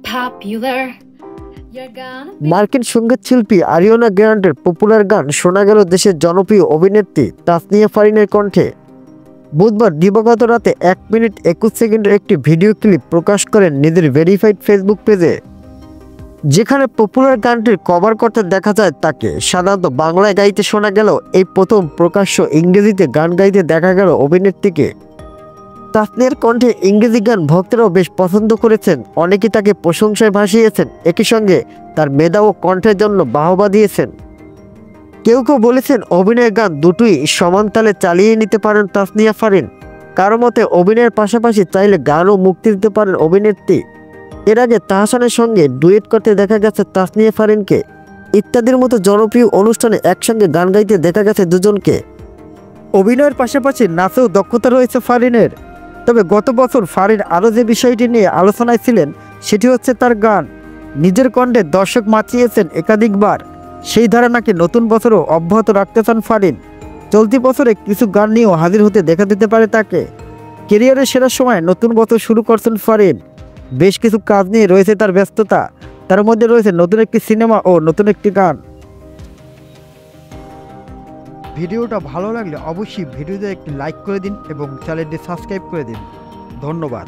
popular. You're gonna be মার্কিন সঙ্গীত শিল্পী আরিয়ানা গ্র্যান্ডের পপুলার গান শোনা গেল দেশের জনপ্রিয় অভিনেত্রী তাসনিয়া ফারিনের কণ্ঠে। বুধবার দিবাগত রাতে 1 মিনিট 21 সেকেন্ডের একটি ভিডিও ক্লিপ প্রকাশ করেন নিজের ভেরিফাইড ফেসবুক পেজে, যেখানে পপুলার গানটির কভার করতে দেখা যায় তাকে। সাধারণত বাংলায় গাইতে শোনা গেল এই প্রথম প্রকাশ্য ইংরেজিতে গান গাইতে দেখা গেল অভিনেত্রীকে। তাসনিয়ার কণ্ঠে ইংরেজি গান ভক্তরাও বেশ পছন্দ করেছেন, অনেকে তাকে প্রশংসায় ভাসিয়েছেন, একই সঙ্গে তার মেধা ও কণ্ঠের জন্য বাহবা দিয়েছেন। কেউ কেউ বলেছেন অভিনয়ের গান দুটোই সমান তালে চালিয়ে নিতে পারেন তাসনিয়া ফারিন। কারো মতে অভিনয়ের পাশাপাশি চাইলে গানও মুক্তি দিতে পারেন অভিনেত্রী। এর আগে তাহসানের সঙ্গে ডুয়েট করতে দেখা গেছে তাসনিয়া ফারিনকে। ইত্যাদির মতো জনপ্রিয় অনুষ্ঠানে একসঙ্গে গান গাইতে দেখা গেছে দুজনকে। অভিনয়ের পাশাপাশি নাচেও দক্ষতা রয়েছে ফারিনের। তবে গত বছর ফারিন আরও যে বিষয়টি নিয়ে আলোচনায় ছিলেন সেটি হচ্ছে তার গান। নিজের কণ্ঠে দর্শক মাতিয়েছেন একাধিকবার। সেই ধারা নাকি নতুন বছরও অব্যাহত রাখতে চান ফারিন। চলতি বছরে কিছু গান নিয়েও হাজির হতে দেখা দিতে পারে তাকে। কেরিয়ারের সেরা সময় নতুন বছর শুরু করছেন ফারিন। বেশ কিছু কাজ নিয়ে রয়েছে তার ব্যস্ততা, তার মধ্যে রয়েছে নতুন একটি সিনেমা ও নতুন একটি গান। ভিডিওটা ভালো লাগলে অবশ্যই ভিডিওতে একটি লাইক করে দিন এবং চ্যানেলটি সাবস্ক্রাইব করে দিন। ধন্যবাদ।